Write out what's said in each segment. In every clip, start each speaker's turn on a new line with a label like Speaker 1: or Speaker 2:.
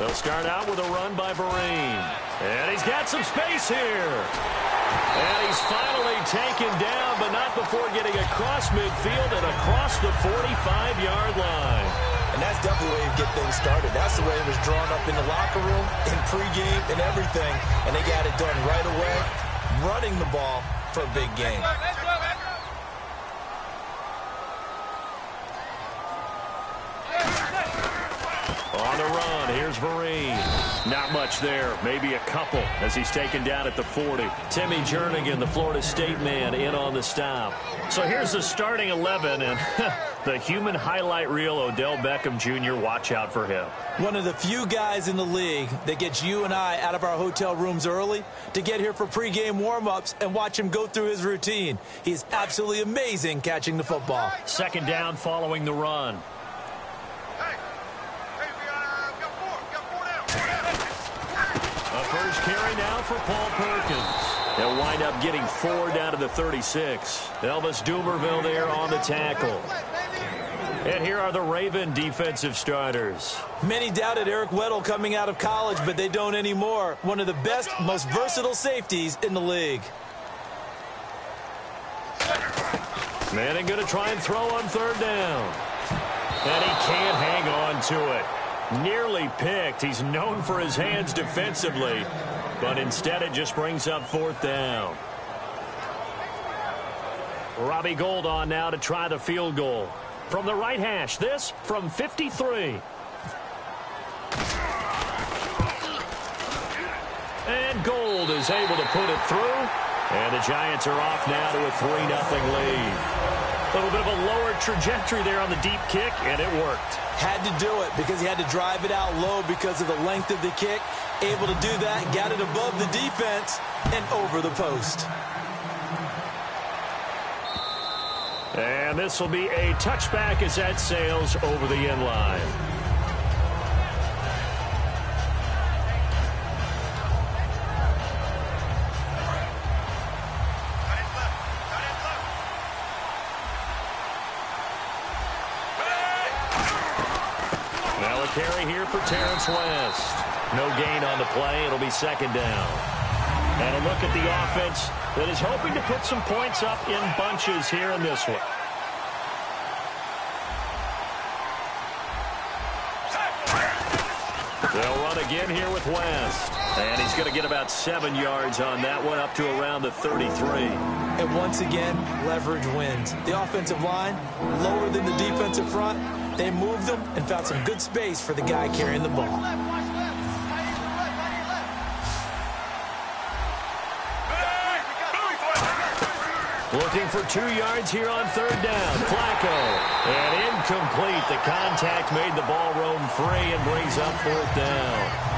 Speaker 1: They'll start out with a run by Vereen. And he's got some space here. And he's finally taken down, but not before getting across midfield and across the 45-yard line.
Speaker 2: And that's definitely the way to get things started. That's the way it was drawn up in the locker room, in pregame, and everything. And they got it done right away, running the ball for a big game.
Speaker 1: On the run, here's Vereen. Not much there, maybe a couple as he's taken down at the 40. Timmy Jernigan, the Florida State man, in on the stop. So here's the starting 11, and the human highlight reel, Odell Beckham Jr., watch out for him.
Speaker 2: One of the few guys in the league that gets you and I out of our hotel rooms early to get here for pregame warm-ups and watch him go through his routine. He's absolutely amazing catching the football.
Speaker 1: Second down following the run. First carry now for Paul Perkins. They'll wind up getting 4 down to the 36. Elvis Dumerville there on the tackle. And here are the Raven defensive starters.
Speaker 2: Many doubted Eric Weddle coming out of college, but they don't anymore. One of the best, most versatile safeties in the league.
Speaker 1: Manning going to try and throw on third down. And he can't hang on to it. Nearly picked. He's known for his hands defensively, but instead it just brings up fourth down. Robbie Gould on now to try the field goal. From the right hash, this from 53. And Gould is able to put it through. And the Giants are off now to a 3-0 lead. A little bit of a lower trajectory there on the deep kick, and it worked.
Speaker 2: Had to do it because he had to drive it out low because of the length of the kick. Able to do that, got it above the defense and over the post.
Speaker 1: And this will be a touchback as that sails over the end line. Carry here for Terrence West. No gain on the play. It'll be second down. And a look at the offense that is hoping to put some points up in bunches here in this one. They'll run again here with West. And he's going to get about 7 yards on that one, up to around the 33.
Speaker 2: And once again, leverage wins. The offensive line, lower than the defensive front. They moved them and found some good space for the guy carrying the ball.
Speaker 1: Looking for 2 yards here on third down. Flacco. And incomplete. The contact made the ball roam free and brings up fourth down.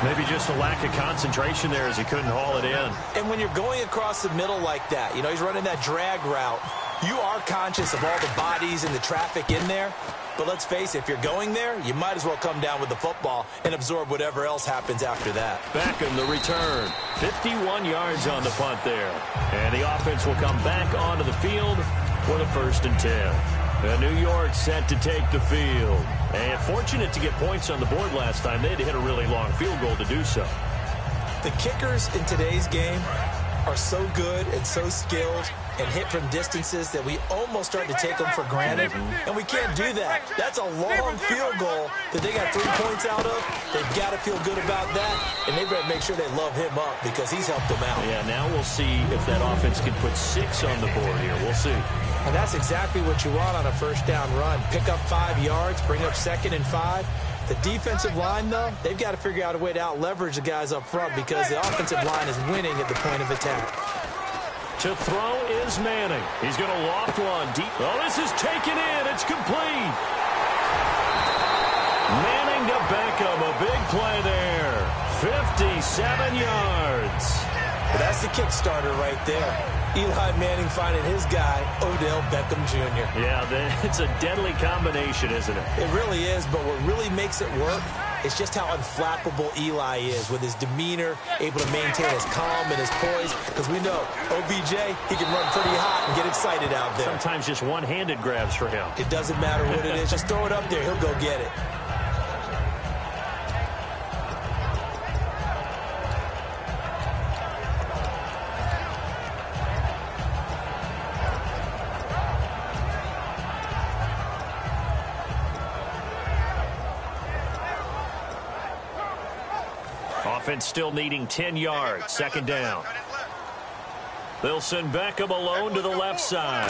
Speaker 1: Maybe just a lack of concentration there as he couldn't haul it in.
Speaker 2: And when you're going across the middle like that, you know, he's running that drag route. You are conscious of all the bodies and the traffic in there. But let's face it, if you're going there, you might as well come down with the football and absorb whatever else happens after that.
Speaker 1: Beckham, the return. 51 yards on the punt there. And the offense will come back onto the field for the 1st and 10. And New York set to take the field. And fortunate to get points on the board last time. They had to hit a really long field goal to do so.
Speaker 2: The kickers in today's game are so good and so skilled and hit from distances that we almost start to take them for granted. And we can't do that. That's a long field goal that they got 3 points out of. They've got to feel good about that, and they better make sure they love him up because he's helped them out.
Speaker 1: Yeah, now we'll see if that offense can put 6 on the board here. We'll see.
Speaker 2: And that's exactly what you want on a first down run. Pick up 5 yards, bring up 2nd and 5. The defensive line, though, they've got to figure out a way to out-leverage the guys up front because the offensive line is winning at the point of attack.
Speaker 1: To throw is Manning. He's going to loft one deep. Oh, this is taken in. It's complete. Manning to Beckham. A big play there. 57 yards.
Speaker 2: But that's the kickstarter right there. Eli Manning finding his guy, Odell Beckham Jr.
Speaker 1: Yeah, it's a deadly combination, isn't it?
Speaker 2: It really is, but what really makes it work is just how unflappable Eli is with his demeanor, able to maintain his calm and his poise, because we know OBJ, he can run pretty hot and get excited out there.
Speaker 1: Sometimes just one-handed grabs for him.
Speaker 2: It doesn't matter what it is. Just throw it up there. He'll go get it.
Speaker 1: Offense still needing 10 yards. Second down. They'll send Beckham alone to the left side.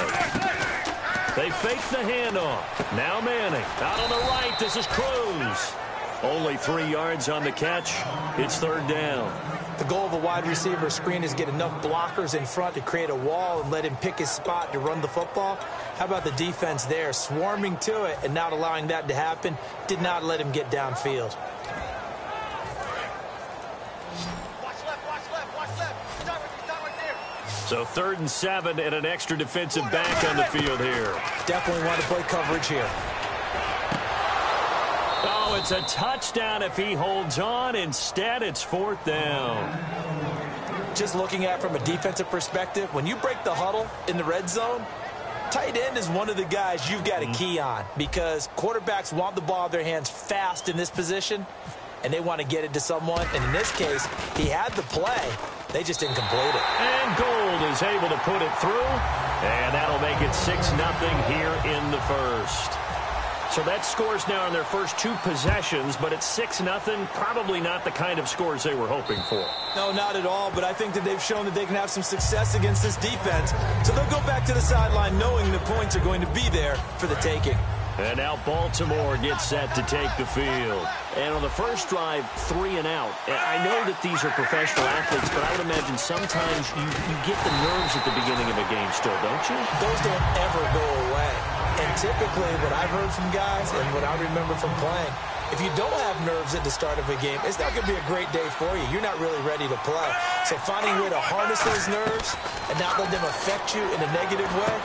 Speaker 1: They fake the handoff. Now Manning. Out on the right. This is Cruz. Only 3 yards on the catch. It's third down.
Speaker 2: The goal of a wide receiver screen is get enough blockers in front to create a wall and let him pick his spot to run the football. How about the defense there? Swarming to it and not allowing that to happen. Did not let him get downfield.
Speaker 1: So 3rd and 7 and an extra defensive back on the field here.
Speaker 2: Definitely want to play coverage here.
Speaker 1: Oh, it's a touchdown if he holds on. Instead, it's 4th down.
Speaker 2: Just looking at it from a defensive perspective, when you break the huddle in the red zone, tight end is one of the guys you've got to key on because quarterbacks want the ball in their hands fast in this position, and they want to get it to someone. And in this case, he had the play. They just didn't complete it.
Speaker 1: And Gold is able to put it through, and that'll make it 6-0 here in the first. So that scores now on their first 2 possessions, but it's 6-0. Probably not the kind of scores they were hoping for.
Speaker 2: No, not at all, but I think that they've shown that they can have some success against this defense. So they'll go back to the sideline knowing the points are going to be there for the taking.
Speaker 1: And now Baltimore gets set to take the field. And on the first drive, 3 and out. I know that these are professional athletes, but I would imagine sometimes you get the nerves at the beginning of a game still, don't you?
Speaker 2: Those don't ever go away. And typically what I've heard from guys and what I remember from playing, if you don't have nerves at the start of a game, it's not going to be a great day for you. You're not really ready to play. So finding a way to harness those nerves and not let them affect you in a negative way.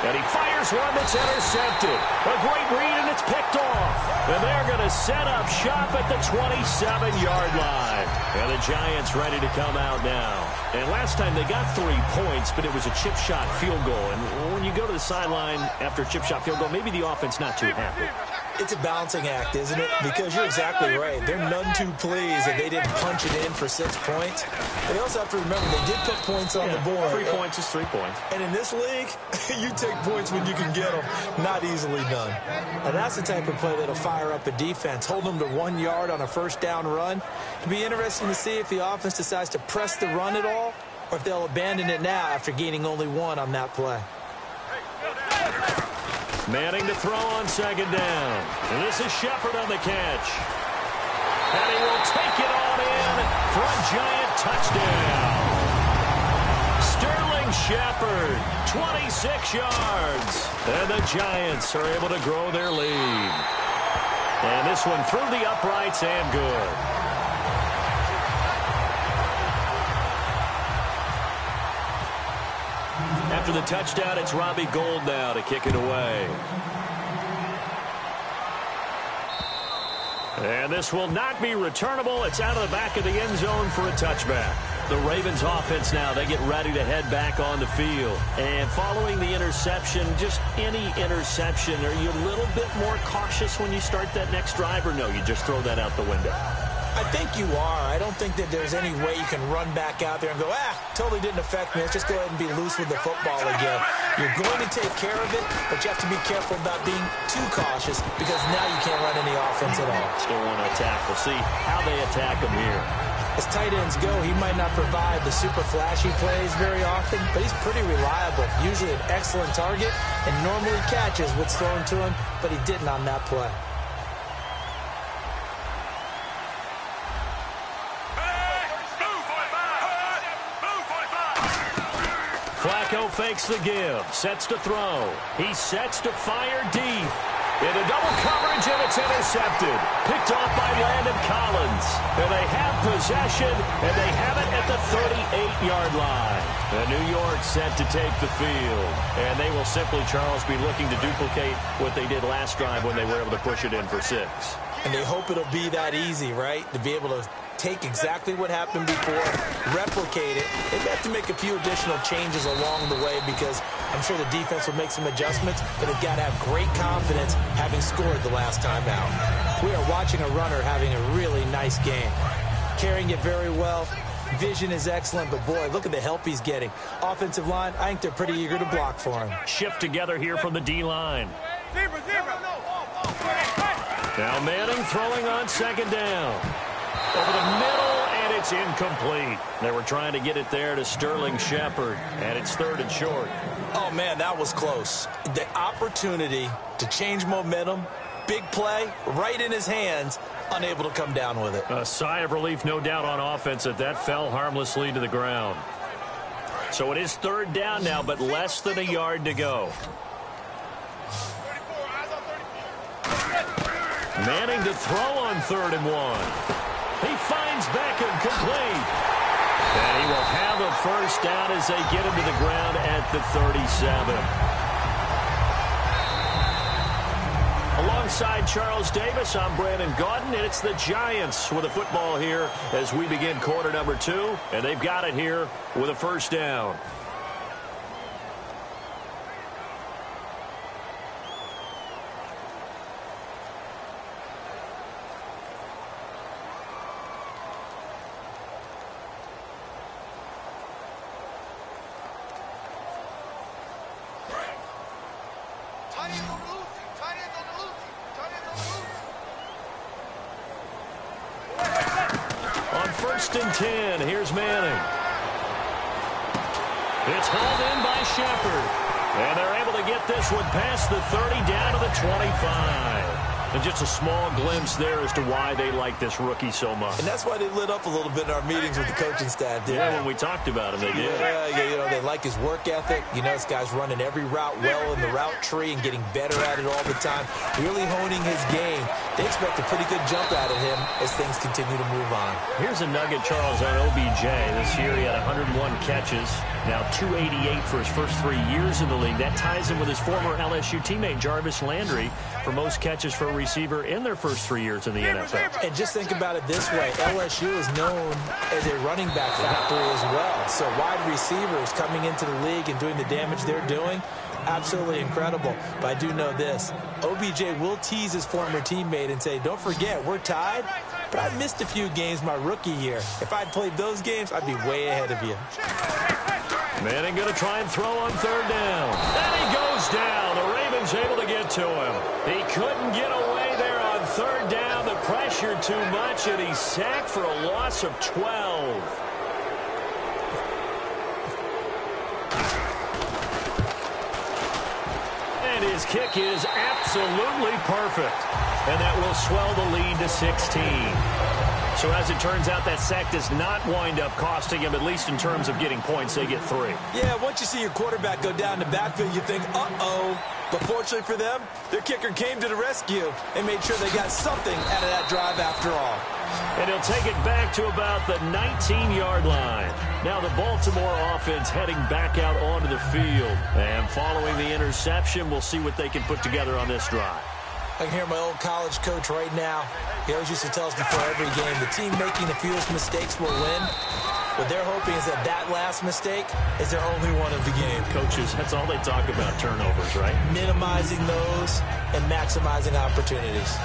Speaker 1: And he fires one that's intercepted. A great read, and it's picked off. And they're going to set up shop at the 27-yard line. And the Giants ready to come out now. And last time they got 3 points, but it was a chip shot field goal. And when you go to the sideline after a chip shot field goal, maybe the offense not too happy.
Speaker 2: It's a balancing act, isn't it? Because you're exactly right. They're none too pleased that they didn't punch it in for 6 points. They also have to remember they did put points on the board.
Speaker 1: 3 points is 3 points.
Speaker 2: And in this league, you take points when you can get them. Not easily done. And that's the type of play that'll fire up a defense. Hold them to 1 yard on a first down run. It'll be interesting to see if the offense decides to press the run at all or if they'll abandon it now after gaining only 1 on that play.
Speaker 1: Manning to throw on second down. And this is Shepard on the catch. And he will take it on in for a Giant touchdown. Sterling Shepard, 26 yards. And the Giants are able to grow their lead. And this one through the uprights and good. After the touchdown, it's Robbie Gould now to kick it away. And this will not be returnable. It's out of the back of the end zone for a touchback. The Ravens offense now, they get ready to head back on the field. And following the interception, just any interception, are you a little bit more cautious when you start that next drive, or no, you just throw that out the window?
Speaker 2: I think you are. I don't think that there's any way you can run back out there and go, totally didn't affect me. Let's just go ahead and be loose with the football again. You're going to take care of it, but you have to be careful about being too cautious because now you can't run any offense at all.
Speaker 1: Still want to attack. We'll see how they attack him here.
Speaker 2: As tight ends go, he might not provide the super flashy plays very often, but he's pretty reliable. Usually an excellent target and normally catches what's thrown to him, but he didn't on that play.
Speaker 1: Flacco fakes the give, sets to throw. He sets to fire deep. Into double coverage, and it's intercepted. Picked off by Landon Collins. And they have possession, and they have it at the 38-yard line. And New York set to take the field. And they will simply, Charles, be looking to duplicate what they did last drive when they were able to push it in for 6.
Speaker 2: And they hope it'll be that easy, right? To be able to take exactly what happened before, replicate it. They have to make a few additional changes along the way because I'm sure the defense will make some adjustments, but they've got to have great confidence having scored the last time out. We are watching a runner having a really nice game. Carrying it very well. Vision is excellent, but boy, look at the help he's getting. Offensive line, I think they're pretty eager to block for him.
Speaker 1: Shift together here from the D-line. Now Manning throwing on second down. Over the middle, And it's incomplete. They were trying to get it there to Sterling Shepard, and it's 3rd and short.
Speaker 2: Oh, man, that was close. The opportunity to change momentum, big play, right in his hands, unable to come down with it.
Speaker 1: A sigh of relief, no doubt, on offense that fell harmlessly to the ground. So it is 3rd down now, but less than a yard to go. Manning to throw on 3rd and 1. He finds Beckham complete. And he will have a first down as they get him to the ground at the 37. Alongside Charles Davis, I'm Brandon Gaudin, and it's the Giants with a football here as we begin quarter number 2. And they've got it here with a first down. On 1st and 10, here's Manning. It's hauled in by Shepard. And they're able to get this one past the 30 down to the 25. And just a small glimpse there as to why they like this rookie so much.
Speaker 2: And that's why they lit up a little bit in our meetings with the coaching staff, didn't
Speaker 1: they? When we talked about him, they did.
Speaker 2: Yeah, you know, they like his work ethic. You know, this guy's running every route well in the route tree and getting better at it all the time, really honing his game. They expect a pretty good jump out of him as things continue to move on.
Speaker 1: Here's a nugget, Charles, on OBJ. This year he had 101 catches, now 288 for his first 3 years in the league. That ties him with his former LSU teammate Jarvis Landry for most catches for a receiver in their first 3 years in the NFL.
Speaker 2: And just think about it this way. LSU is known as a running back factory as well. So wide receivers coming into the league and doing the damage they're doing, absolutely incredible. But I do know this. OBJ will tease his former teammate and say, don't forget, we're tied, but I missed a few games my rookie year. If I'd played those games, I'd be way ahead of you.
Speaker 1: Manning going to try and throw on 3rd down. And he goes down. The Ravens able to get to him. He couldn't get away there on 3rd down. The pressure too much, and he's sacked for a loss of 12. And his kick is absolutely perfect. And that will swell the lead to 16. So as it turns out, that sack does not wind up costing him, at least in terms of getting points. They get 3.
Speaker 2: Yeah, once you see your quarterback go down the backfield, you think, uh-oh. But fortunately for them, their kicker came to the rescue and made sure they got something out of that drive after all.
Speaker 1: And he'll take it back to about the 19-yard line. Now the Baltimore offense heading back out onto the field. And following the interception, we'll see what they can put together on this drive.
Speaker 2: I can hear my old college coach right now. He always used to tell us before every game, the team making the fewest mistakes will win. What they're hoping is that that last mistake is their only one of the game.
Speaker 1: Coaches, that's all they talk about, turnovers, right?
Speaker 2: Minimizing those and maximizing opportunities.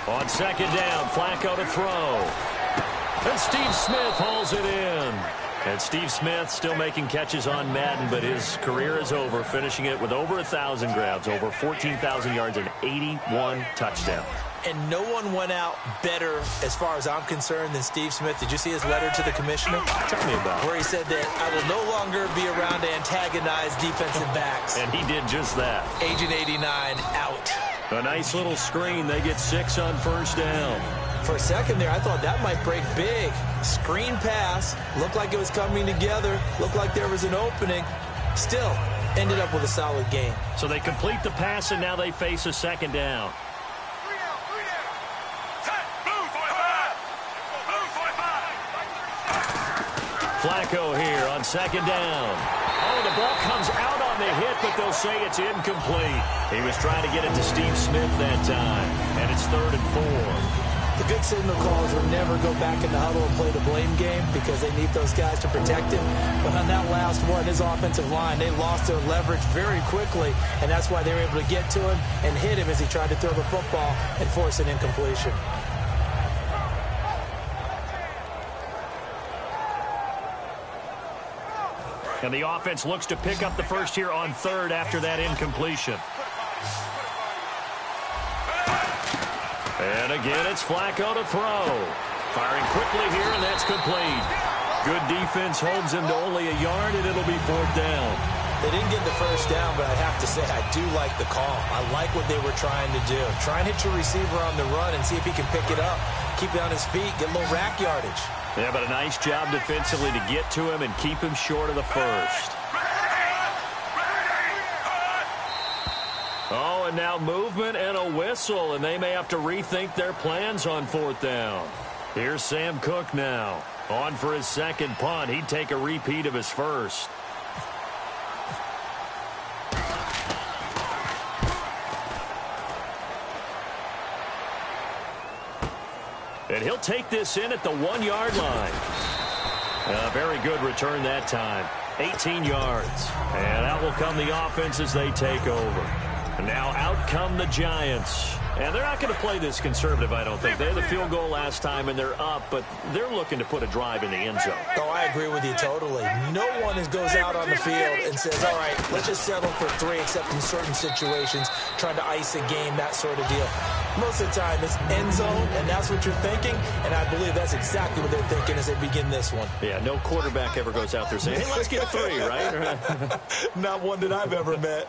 Speaker 1: On 2nd down, Flacco to throw. And Steve Smith hauls it in. And Steve Smith still making catches on Madden, but his career is over, finishing it with over 1,000 grabs, over 14,000 yards, and 81 touchdowns.
Speaker 2: And no one went out better, as far as I'm concerned, than Steve Smith. Did you see his letter to the commissioner?
Speaker 1: Tell me about it.
Speaker 2: Where he said that I will no longer be around to antagonize defensive backs.
Speaker 1: And he did just that.
Speaker 2: Agent 89 out.
Speaker 1: A nice little screen. They get 6 on 1st down.
Speaker 2: For a second there, I thought that might break big. Screen pass. Looked like it was coming together. Looked like there was an opening. Still, ended up with a solid game.
Speaker 1: So they complete the pass, and now they face a 2nd down. Flacco here on 2nd down. Oh, the ball comes out on the hit, but they'll say it's incomplete. He was trying to get it to Steve Smith that time, and it's 3rd and 4.
Speaker 2: The good signal callers will never go back in the huddle and play the blame game because they need those guys to protect him. But on that last one, his offensive line, they lost their leverage very quickly, and that's why they were able to get to him and hit him as he tried to throw the football and force an incompletion.
Speaker 1: And the offense looks to pick up the first here on third after that incompletion. And again, it's Flacco to throw. Firing quickly here, and that's complete. Good defense holds him to only a yard, and it'll be fourth down.
Speaker 2: They didn't get the first down, but I have to say I do like the call. I like what they were trying to do. Try and hit your receiver on the run and see if he can pick it up. Keep it on his feet, get a little rack yardage.
Speaker 1: Yeah, but a nice job defensively to get to him and keep him short of the first. Oh, and now movement and a whistle, and they may have to rethink their plans on fourth down. Here's Sam Cook now. On for his second punt. He'd take a repeat of his first. And he'll take this in at the 1-yard line. Very good return that time. 18 yards. And out will come the offense as they take over. And now out come the Giants. And they're not going to play this conservative, I don't think. They had the field goal last time, and they're up, but they're looking to put a drive in the end zone.
Speaker 2: Oh, I agree with you totally. No one goes out on the field and says, all right, let's just settle for 3, except in certain situations, trying to ice a game, that sort of deal. Most of the time, it's end zone, and that's what you're thinking, and I believe that's exactly what they're thinking as they begin this one.
Speaker 1: Yeah, no quarterback ever goes out there saying, hey, let's get 3, right?
Speaker 2: Not one that I've ever met.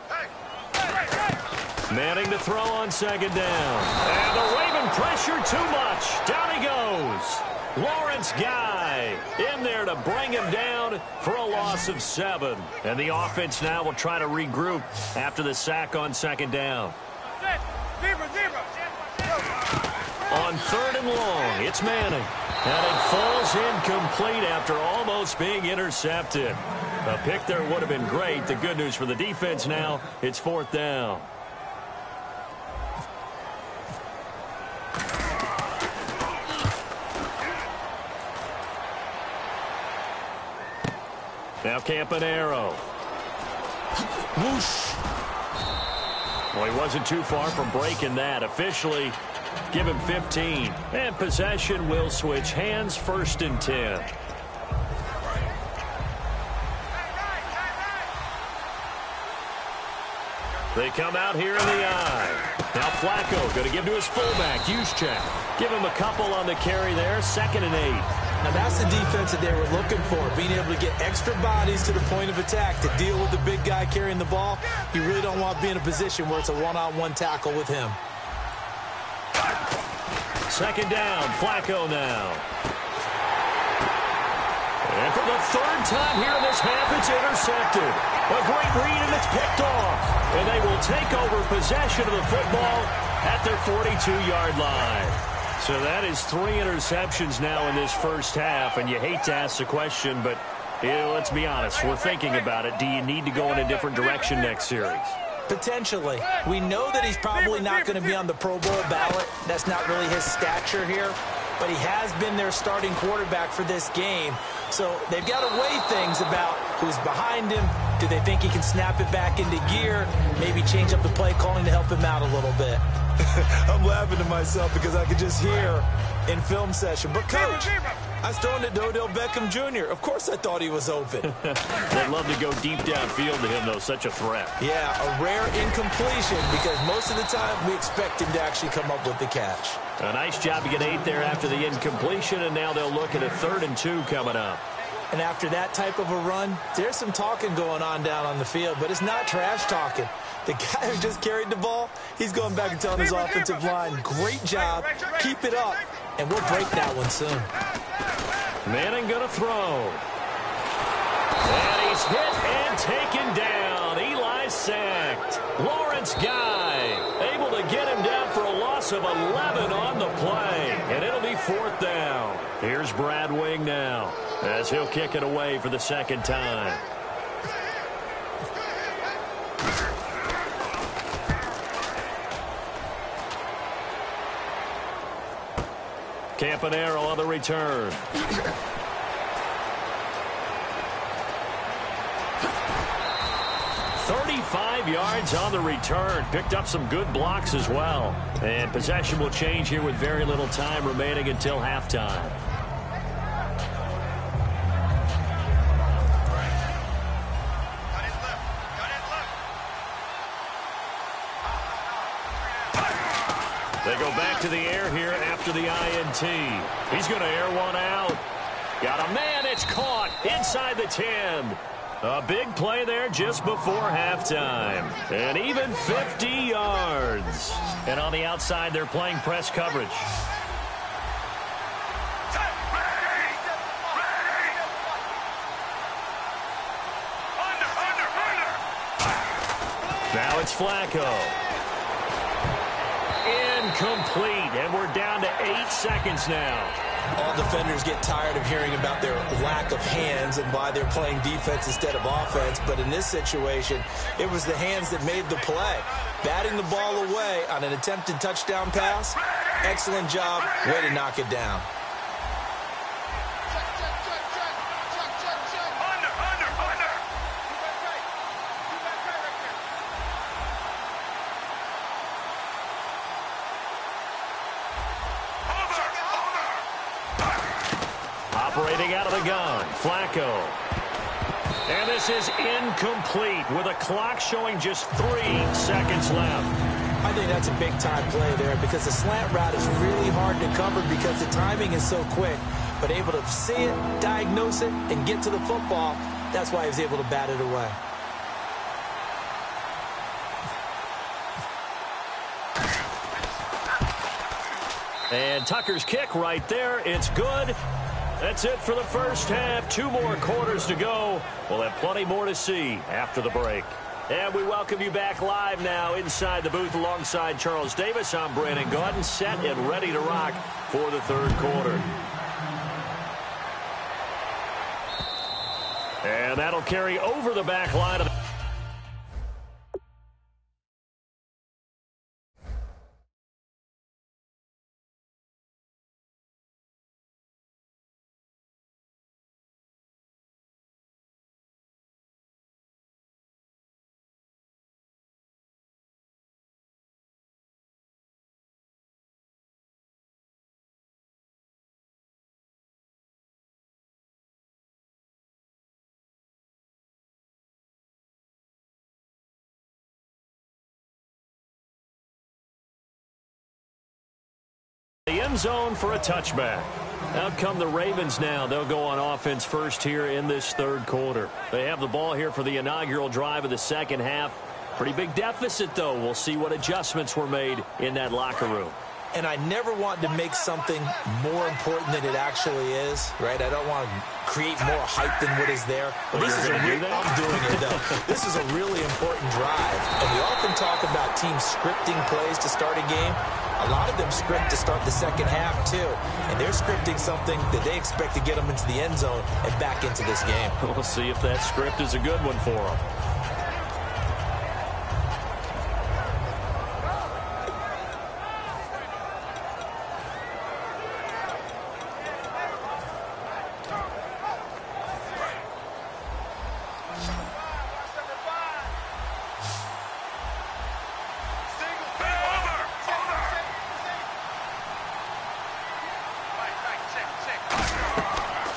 Speaker 1: Manning to throw on second down. And the Raven pressure too much. Down he goes. Lawrence Guy in there to bring him down for a loss of 7. And the offense now will try to regroup after the sack on second down. On third and long, it's Manning. And it falls incomplete after almost being intercepted. A pick there would have been great. The good news for the defense now, it's fourth down. Now Campanaro. Whoosh. Well, he wasn't too far from breaking that. Officially, give him 15. And possession will switch hands, first and 10. They come out here in the eye. Now Flacco going to give to his fullback, Juszczyk. Give him a couple on the carry there, 2nd and 8.
Speaker 2: Now that's the defense that they were looking for, being able to get extra bodies to the point of attack to deal with the big guy carrying the ball. You really don't want to be in a position where it's a one-on-one tackle with him.
Speaker 1: Second down, Flacco now. And for the third time here in this half, it's intercepted. A great read, and it's picked off. And they will take over possession of the football at their 42-yard line. So that is 3 interceptions now in this first half, and you hate to ask the question, but let's be honest, we're thinking about it. Do you need to go in a different direction next series?
Speaker 2: Potentially. We know that he's probably not going to be on the Pro Bowl ballot. That's not really his stature here, but he has been their starting quarterback for this game. So they've got to weigh things about who's behind him. Do they think he can snap it back into gear? Maybe change up the play calling to help him out a little bit. I'm laughing to myself because I could just hear in film session. But, Coach, I was throwing it to Odell Beckham Jr. Of course I thought he was open.
Speaker 1: They'd love to go deep downfield to him, though. Such a threat.
Speaker 2: Yeah, a rare incompletion because most of the time we expect him to actually come up with the catch.
Speaker 1: A nice job to get 8 there after the incompletion, and now they'll look at a 3rd and 2 coming up.
Speaker 2: And after that type of a run, there's some talking going on down on the field, but it's not trash talking. The guy who just carried the ball, he's going back and telling his offensive line, great job, keep it up, and we'll break that one soon.
Speaker 1: Manning going to throw. And he's hit and taken down. Eli sacked. Lawrence Guy able to get him down for a loss of 11 on the play. And it'll be 4th down. Here's Brad Wing now as he'll kick it away for the 2nd time. Campanaro on the return. 35 yards on the return. Picked up some good blocks as well. And possession will change here with very little time remaining until halftime. They go back to the air here after the INT. He's going to air one out. Got a man. It's caught inside the 10. A big play there just before halftime. And even 50 yards. And on the outside, they're playing press coverage. Now it's Flacco. Incomplete, and we're down to 8 seconds now.
Speaker 2: All defenders get tired of hearing about their lack of hands and why they're playing defense instead of offense. But in this situation, it was the hands that made the play. Batting the ball away on an attempted touchdown pass. Excellent job. Way to knock it down.
Speaker 1: Operating out of the gun, Flacco. And this is incomplete with a clock showing just 3 seconds left.
Speaker 2: I think that's a big-time play there because the slant route is really hard to cover because the timing is so quick. But able to see it, diagnose it, and get to the football, that's why he was able to bat it away.
Speaker 1: And Tucker's kick right there. It's good. That's it for the first half. 2 more quarters to go. We'll have plenty more to see after the break. And we welcome you back live now inside the booth alongside Charles Davis. I'm Brandon Gaudin, set and ready to rock for the third quarter. And that'll carry over the back line of the end zone for a touchback. Out come the Ravens now. They'll go on offense first here in this third quarter. They have the ball here for the inaugural drive of the second half. Pretty big deficit, though. We'll see what adjustments were made in that locker room.
Speaker 2: And I never want to make something more important than it actually is, right? I don't want to create more hype than what is there. But this is I'm doing it, though. This is a really important drive. And we often talk about teams scripting plays to start a game. A lot of them script to start the second half, too. And they're scripting something that they expect to get them into the end zone and back into this game.
Speaker 1: We'll see if that script is a good one for them.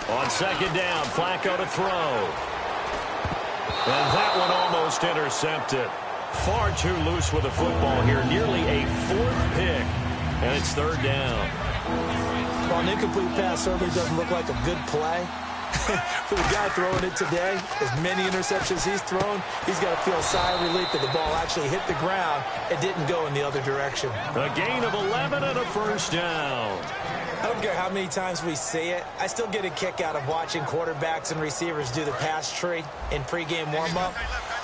Speaker 1: On second down, Flacco to throw. And that one almost intercepted. Far too loose with the football here. Nearly a 4th pick. And it's third down.
Speaker 2: Well, an incomplete pass certainly doesn't look like a good play. For the guy throwing it today, as many interceptions he's thrown, he's got to feel a sigh of relief that the ball actually hit the ground and didn't go in the other direction.
Speaker 1: A gain of 11 and a first down.
Speaker 2: I don't care how many times we see it. I still get a kick out of watching quarterbacks and receivers do the pass tree in pregame warm-up.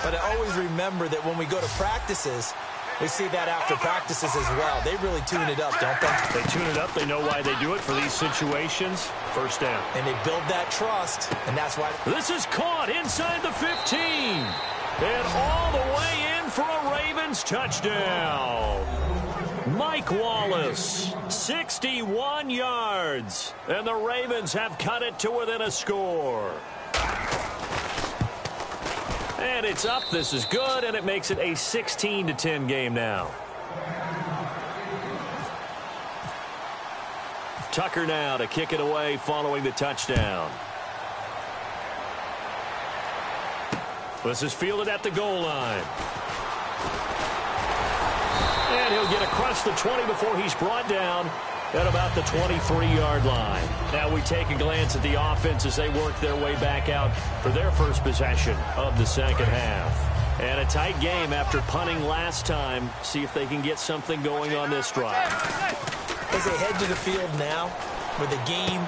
Speaker 2: But I always remember that when we go to practices, we see that after practices as well. They really tune it up, don't they?
Speaker 1: They tune it up. They know why they do it for these situations. First down.
Speaker 2: And they build that trust, and that's why.
Speaker 1: This is caught inside the 15. And all the way in for a Ravens touchdown. Mike Wallace, 61 yards. And the Ravens have cut it to within a score. And it's up. This is good, and it makes it a 16-10 game now. Tucker now to kick it away following the touchdown. This is fielded at the goal line. And And he'll get across the 20 before he's brought down at about the 23-yard line. Now we take a glance at the offense as they work their way back out for their first possession of the second half. And a tight game after punting last time. See if they can get something going on this drive.
Speaker 2: As they head to the field now, with the game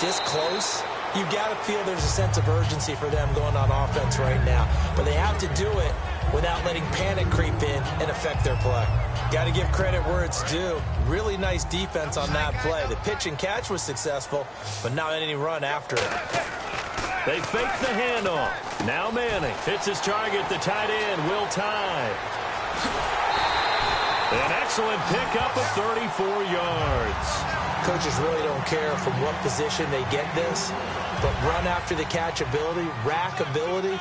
Speaker 2: this close, you've got to feel there's a sense of urgency for them going on offense right now. But they have to do it without letting panic creep in and affect their play. Got to give credit where it's due. Really nice defense on that play. The pitch and catch was successful, but not any run after it.
Speaker 1: They fake the handoff. Now Manning hits his target, the tight end, Will Tye. An excellent pickup of 34 yards.
Speaker 2: Coaches really don't care from what position they get this, but run after the catch ability, rack ability,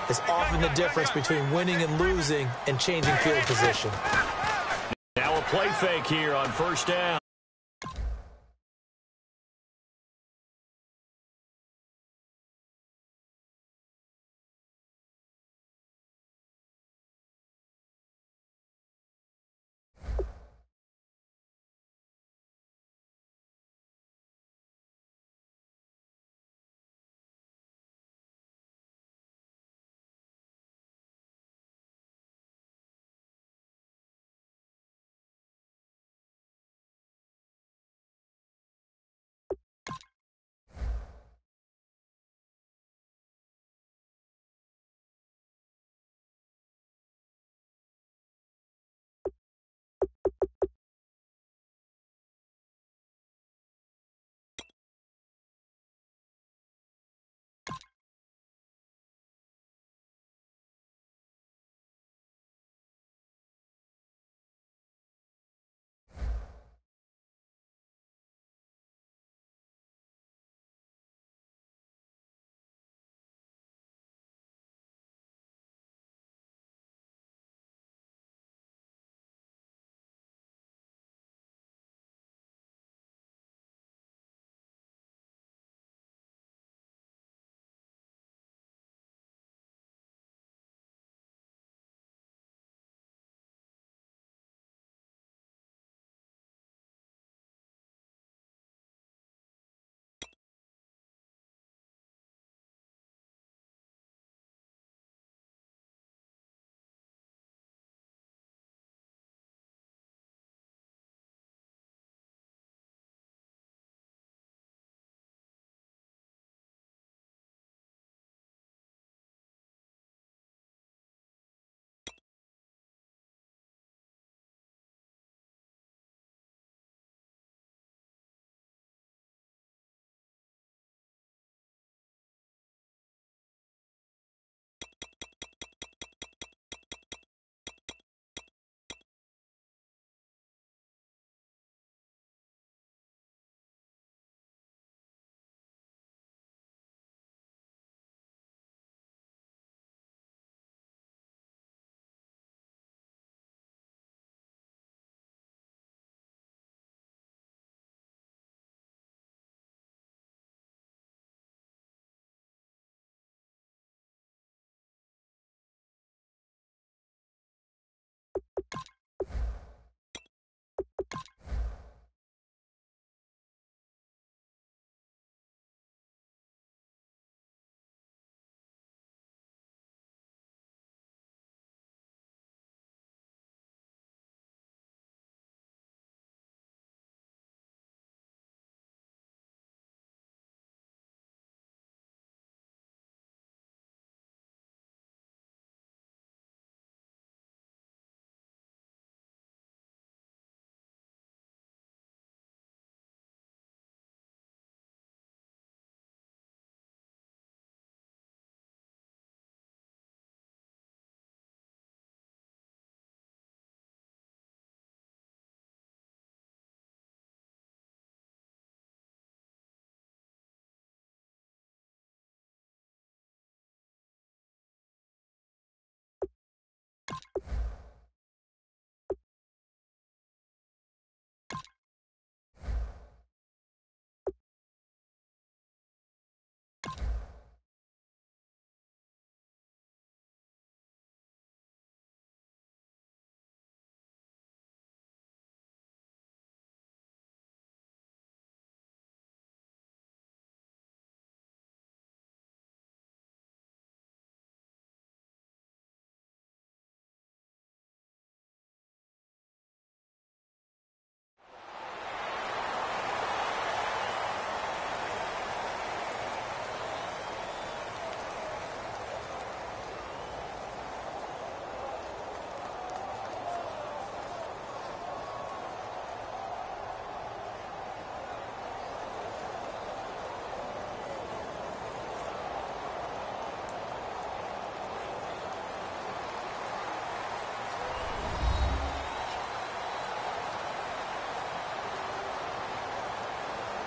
Speaker 2: is often the difference between winning and losing and changing field position.
Speaker 1: Now a play fake here on first down.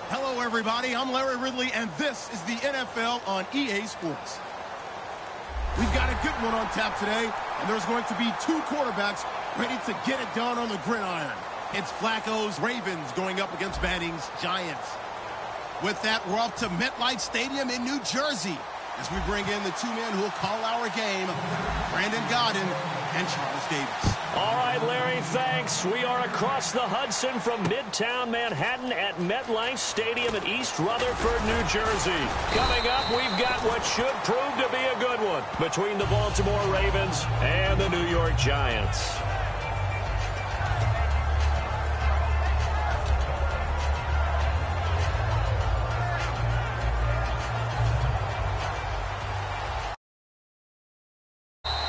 Speaker 3: Hello, everybody. I'm Larry Ridley, and this is the NFL on EA Sports. We've got a good one on tap today, and there's going to be two quarterbacks ready to get it done on the gridiron. It's Flacco's Ravens going up against Manning's Giants. With that, we're off to MetLife Stadium in New Jersey as we bring in the two men who will call our game, Brandon Godden and Charles Davis.
Speaker 1: All right, Larry, thanks. We are across the Hudson from Midtown Manhattan at MetLife Stadium in East Rutherford, New Jersey. Coming up, we've got what should prove to be a good one between the Baltimore Ravens and the New York Giants.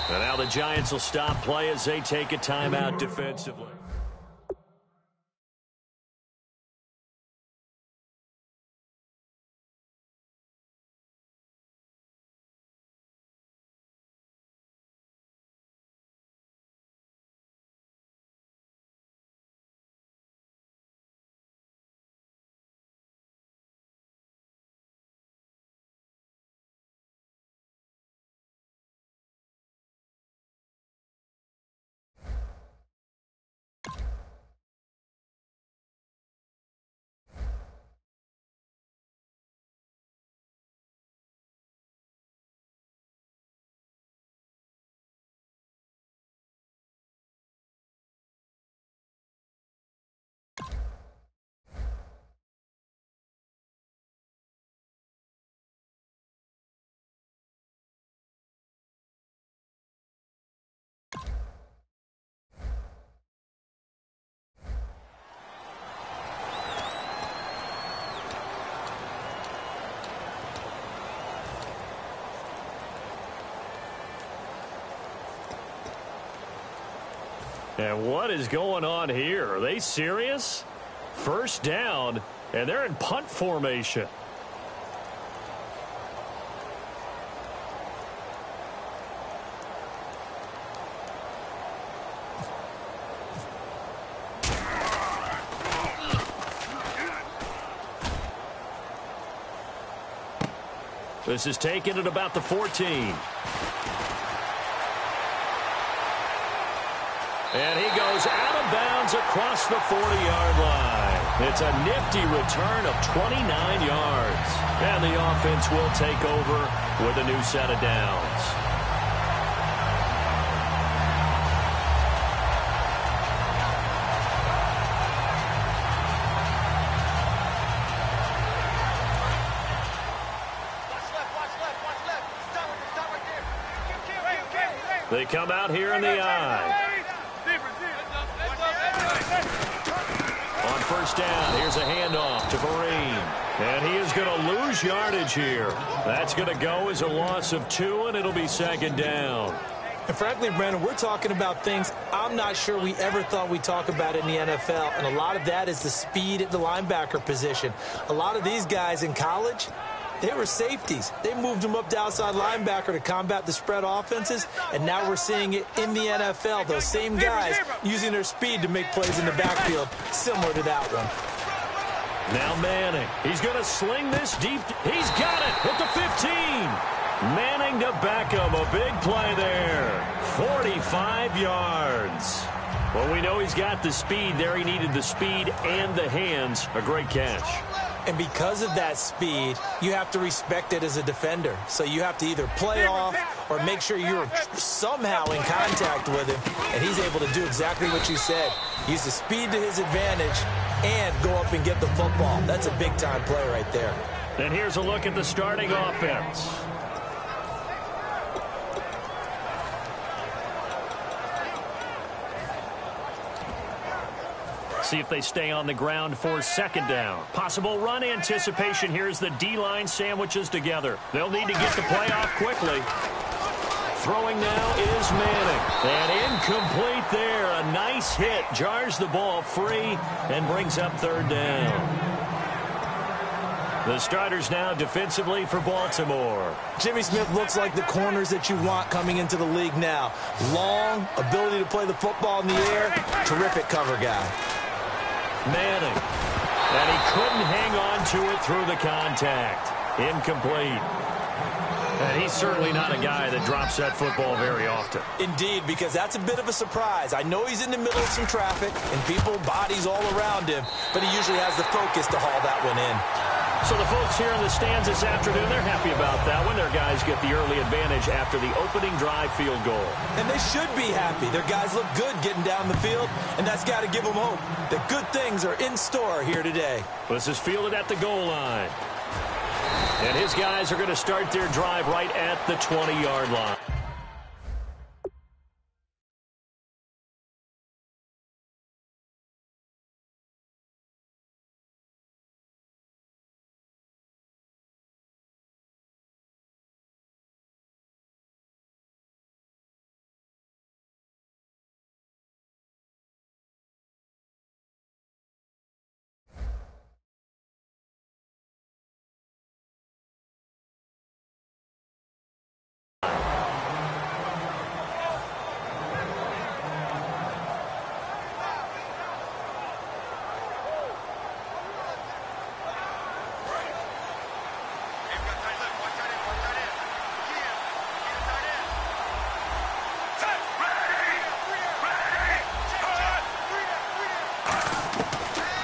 Speaker 1: And now the Giants will stop play as they take a timeout defensively. And what is going on here? Are they serious? First down, and they're in punt formation. This is taken at about the 14. And he goes out of bounds across the 40-yard line. It's a nifty return of 29 yards. And the offense will take over with a new set of downs. They come out here in the I. On first down, here's a handoff to Vereen. And he is going to lose yardage here. That's going to go as a loss of 2, and it'll be second down.
Speaker 2: And frankly, Brandon, we're talking about things I'm not sure we ever thought we'd talk about in the NFL. And a lot of that is the speed at the linebacker position. A lot of these guys in college, they were safeties. They moved them up to outside linebacker to combat the spread offenses, and now we're seeing it in the NFL. Those same guys using their speed to make plays in the backfield, similar to that one.
Speaker 1: Now Manning. He's going to sling this deep. He's got it at the 15. Manning to Beckham. A big play there. 45 yards. Well, we know he's got the speed there. He needed the speed and the hands. A great catch.
Speaker 2: And because of that speed, you have to respect it as a defender. So you have to either play off or make sure you're somehow in contact with him. And he's able to do exactly what you said. Use the speed to his advantage and go up and get the football. That's a big-time play right there.
Speaker 1: And here's a look at the starting offense. See if they stay on the ground for second down. Possible run anticipation. Here's the D-line sandwiches together. They'll need to get the play off quickly. Throwing now is Manning. And incomplete there. A nice hit. Jars the ball free and brings up third down. The starters now defensively for Baltimore.
Speaker 2: Jimmy Smith looks like the corners that you want coming into the league now. Long, ability to play the football in the air, terrific cover guy.
Speaker 1: Manning. And he couldn't hang on to it through the contact. Incomplete. And he's certainly not a guy that drops that football very often.
Speaker 2: Indeed, because that's a bit of a surprise. I know he's in the middle of some traffic and people, bodies all around him, but he usually has the focus to haul that one in.
Speaker 1: So the folks here in the stands this afternoon, they're happy about that one. Their guys get the early advantage after the opening drive field goal.
Speaker 2: And they should be happy. Their guys look good getting down the field, and that's got to give them hope that good things are in store here today.
Speaker 1: This is fielded at the goal line. And his guys are going to start their drive right at the 20-yard line.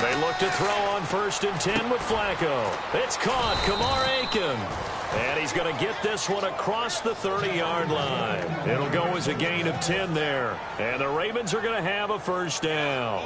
Speaker 1: They look to throw on 1st and 10 with Flacco. It's caught. Kamar Aiken. And he's going to get this one across the 30-yard line. It'll go as a gain of 10 there. And the Ravens are going to have a first down.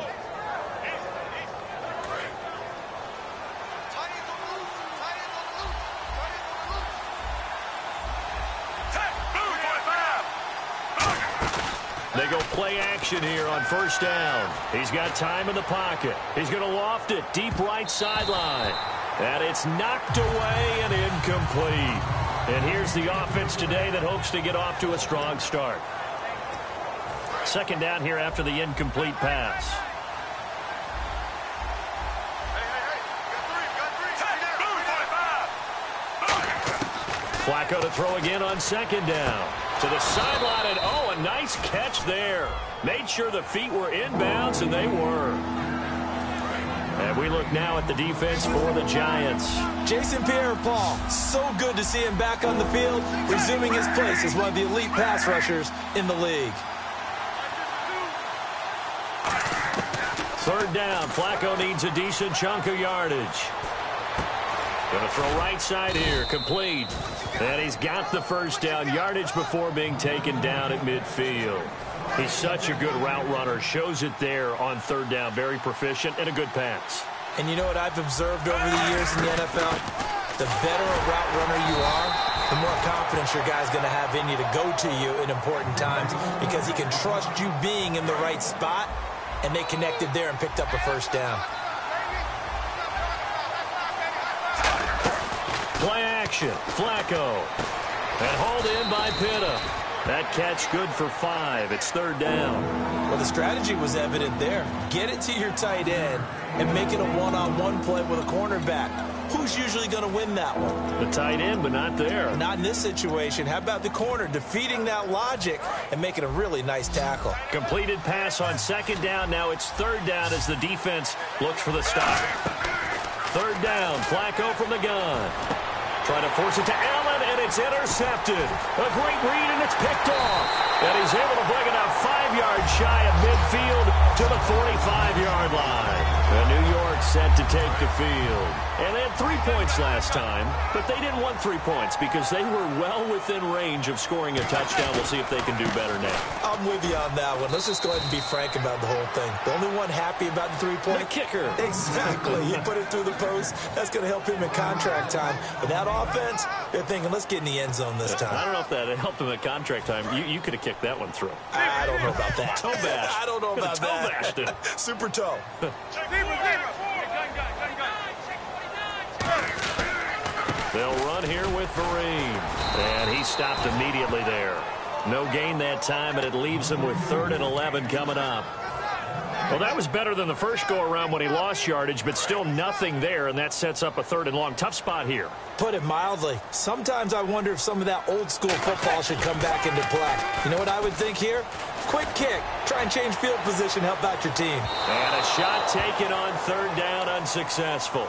Speaker 1: They go play action here on 1st down. He's got time in the pocket. He's going to loft it deep right sideline. And it's knocked away and incomplete. And here's the offense today that hopes to get off to a strong start. 2nd down here after the incomplete pass. Flacco to throw again on 2nd down. To the sideline, and oh, a nice catch there. Made sure the feet were inbounds, and they were. And we look now at the defense for the Giants.
Speaker 2: Jason Pierre-Paul, so good to see him back on the field, resuming his place as one of the elite pass rushers in the league.
Speaker 1: 3rd down, Flacco needs a decent chunk of yardage. Going to throw right side here, complete. And he's got the first down, yardage before being taken down at midfield. He's such a good route runner, shows it there on 3rd down, very proficient and a good pass.
Speaker 2: And you know what I've observed over the years in the NFL? The better a route runner you are, the more confidence your guy's going to have in you to go to you in important times because he can trust you being in the right spot, and they connected there and picked up a first down.
Speaker 1: Play action, Flacco. And hauled in by Pitta. That catch good for 5. It's 3rd down.
Speaker 2: Well, the strategy was evident there. Get it to your tight end and make it a one-on-one play with a cornerback. Who's usually going to win that one?
Speaker 1: The tight end, but not there.
Speaker 2: Not in this situation. How about the corner defeating that logic and making a really nice tackle?
Speaker 1: Completed pass on 2nd down. Now it's 3rd down as the defense looks for the stop. 3rd down, Flacco from the gun. Trying to force it to Allen, and it's intercepted. A great read, and it's picked off. And he's able to bring it out 5 yards shy of midfield to the 45-yard line. And New York set to take the field. And they had 3 points last time, but they didn't want 3 points because they were well within range of scoring a touchdown. We'll see if they can do better now.
Speaker 2: I'm with you on that one. Let's just go ahead and be frank about the whole thing. The only one happy about the 3-point?
Speaker 1: The kicker.
Speaker 2: Exactly. He put it through the post. That's going to help him in contract time. But that offense, they're thinking, let's get in the end zone this time.
Speaker 1: I don't know if that helped him at contract time. You could have kicked that one through.
Speaker 2: I don't know about that.
Speaker 1: Toe bash.
Speaker 2: I don't know about that.
Speaker 1: Toe bashed it.
Speaker 2: Super toe.
Speaker 1: They'll run here with Vereen. And he stopped immediately there. No gain that time, and it leaves them with 3rd and 11 coming up. Well, that was better than the first go-around when he lost yardage, but still nothing there, and that sets up a 3rd and long. Tough spot here.
Speaker 2: Put it mildly. Sometimes I wonder if some of that old-school football should come back into play. You know what I would think here? Quick kick. Try and change field position, help out your team.
Speaker 1: And a shot taken on 3rd down, unsuccessful.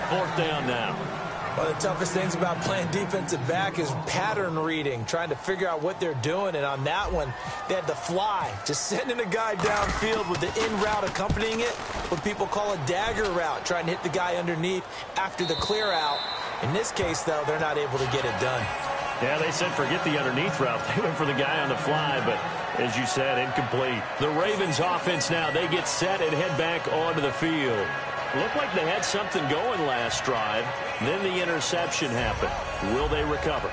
Speaker 1: 4th down now.
Speaker 2: One of the toughest things about playing defensive back is pattern reading, trying to figure out what they're doing. And on that one, they had the fly, just sending a guy downfield with the in route accompanying it, what people call a dagger route, trying to hit the guy underneath after the clear out. In this case, though, they're not able to get it done.
Speaker 1: Yeah, they said forget the underneath route. They went for the guy on the fly, but as you said, incomplete. The Ravens offense now, they get set and head back onto the field. Looked like they had something going last drive. Then the interception happened. Will they recover?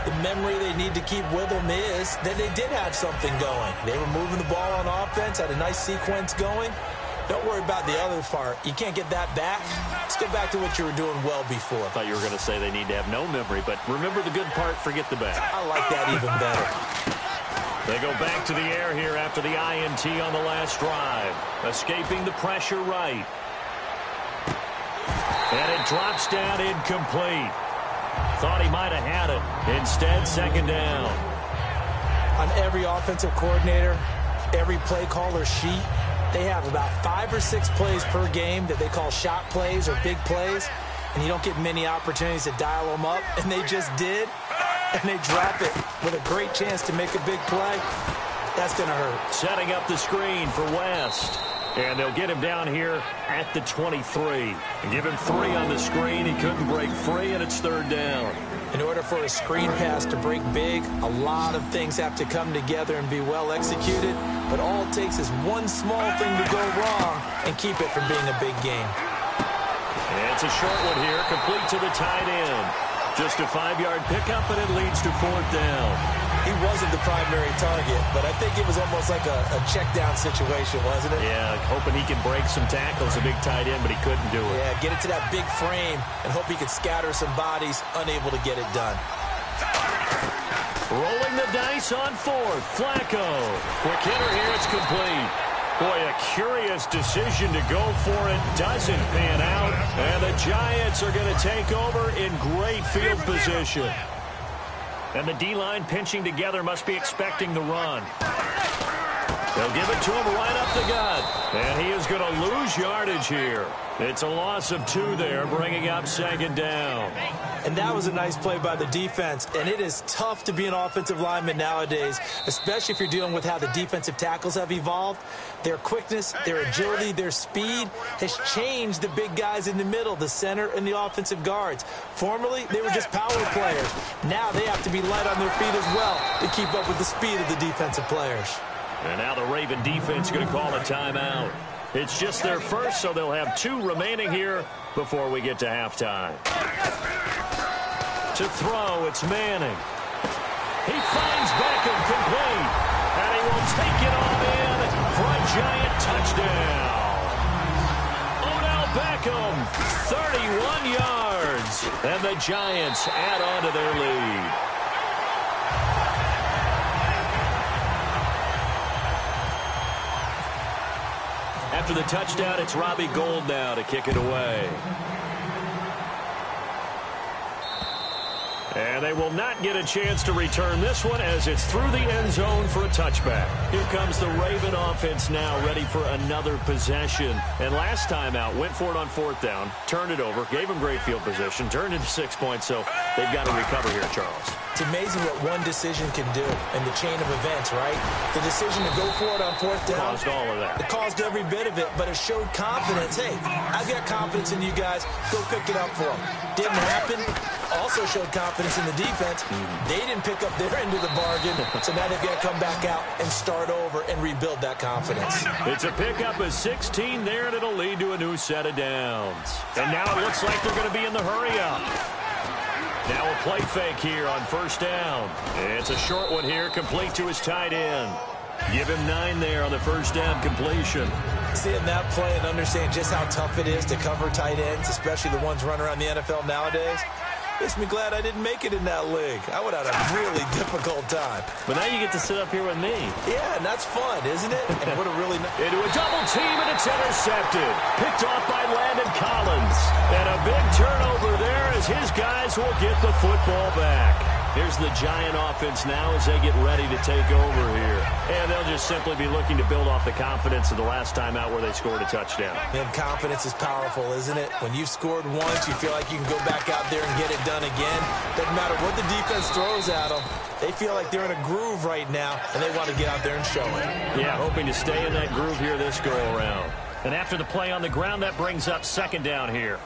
Speaker 2: The memory they need to keep with them is that they did have something going. They were moving the ball on offense, had a nice sequence going. Don't worry about the other part. You can't get that back. Let's go back to what you were doing well before.
Speaker 1: I thought you were going to say they need to have no memory, but remember the good part, forget the bad.
Speaker 2: I like that even better.
Speaker 1: They go back to the air here after the INT on the last drive. Escaping the pressure right. And it drops down incomplete. Thought he might have had it. Instead, 2nd down.
Speaker 2: On every offensive coordinator, every play caller sheet, they have about 5 or 6 plays per game that they call shot plays or big plays, and you don't get many opportunities to dial them up, and they just did, and they drop it with a great chance to make a big play. That's going to hurt.
Speaker 1: Setting up the screen for West. And they'll get him down here at the 23. And give him 3 on the screen. He couldn't break free, and it's 3rd down.
Speaker 2: In order for a screen pass to break big, a lot of things have to come together and be well executed. But all it takes is one small thing to go wrong and keep it from being a big game.
Speaker 1: And it's a short one here, complete to the tight end. Just a 5-yard pickup, and it leads to 4th down.
Speaker 2: He wasn't the primary target, but I think it was almost like a check-down situation, wasn't it?
Speaker 1: Yeah, hoping he can break some tackles, a big tight end, but he couldn't do it.
Speaker 2: Yeah, get it to that big frame and hope he could scatter some bodies, unable to get it done.
Speaker 1: Rolling the dice on 4th. Flacco. Quick hitter here, it's complete. Boy, a curious decision to go for it. Doesn't pan out. And the Giants are going to take over in great field position. And the D-line pinching together, must be expecting the run. They'll give it to him right up the gut. And he is going to lose yardage here. It's a loss of 2 there, bringing up 2nd down.
Speaker 2: And that was a nice play by the defense. And it is tough to be an offensive lineman nowadays, especially if you're dealing with how the defensive tackles have evolved. Their quickness, their agility, their speed has changed the big guys in the middle, the center and the offensive guards. Formerly, they were just power players. Now they have to be light on their feet as well to keep up with the speed of the defensive players.
Speaker 1: And now the Raven defense is going to call a timeout. It's just their first, so they'll have 2 remaining here before we get to halftime. To throw, it's Manning. He finds Beckham complete. And he will take it on in for a Giant touchdown. Odell Beckham, 31 yards. And the Giants add on to their lead. After the touchdown, it's Robbie Gould now to kick it away. And they will not get a chance to return this one as it's through the end zone for a touchback. Here comes the Raven offense now ready for another possession. And last time out, went for it on 4th down, turned it over, gave them great field position, turned into 6 points, so they've got to recover here, Charles.
Speaker 2: It's amazing what one decision can do in the chain of events, right? The decision to go for it on 4th down.
Speaker 1: Caused all of that.
Speaker 2: It caused every bit of it, but it showed confidence. Hey, I've got confidence in you guys. Go pick it up for them. Didn't happen. Also showed confidence in the defense. They didn't pick up their end of the bargain, so now they've got to come back out and start over and rebuild that confidence.
Speaker 1: It's a pickup of 16 there, and it'll lead to a new set of downs. And now it looks like they're going to be in the hurry-up. Now a play fake here on 1st down. It's a short one here, complete to his tight end. Give him 9 there on the 1st down completion.
Speaker 2: Seeing that play and understand just how tough it is to cover tight ends, especially the ones running around the NFL nowadays. Makes me glad I didn't make it in that league. I would have had a really difficult time.
Speaker 1: But now you get to sit up here with me.
Speaker 2: Yeah, and that's fun, isn't it? And what a really
Speaker 1: into a double team, and it's intercepted. Picked off by Landon Collins. And a big turnover there as his guys will get the football back. Here's the Giant offense now as they get ready to take over here. And they'll just simply be looking to build off the confidence of the last time out where they scored a touchdown.
Speaker 2: And confidence is powerful, isn't it? When you've scored once, you feel like you can go back out there and get it done again. Doesn't matter what the defense throws at them. They feel like they're in a groove right now, and they want to get out there and show it.
Speaker 1: Yeah, hoping to stay in that groove here this go-around. And after the play on the ground, that brings up second down here.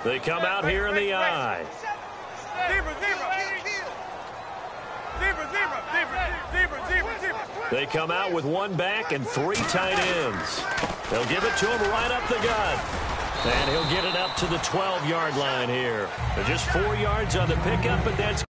Speaker 1: They come out here in the I. They come out with one back and three tight ends. They'll give it to him right up the gut. And he'll get it up to the 12-yard line here. They're just 4 yards on the pickup, but that's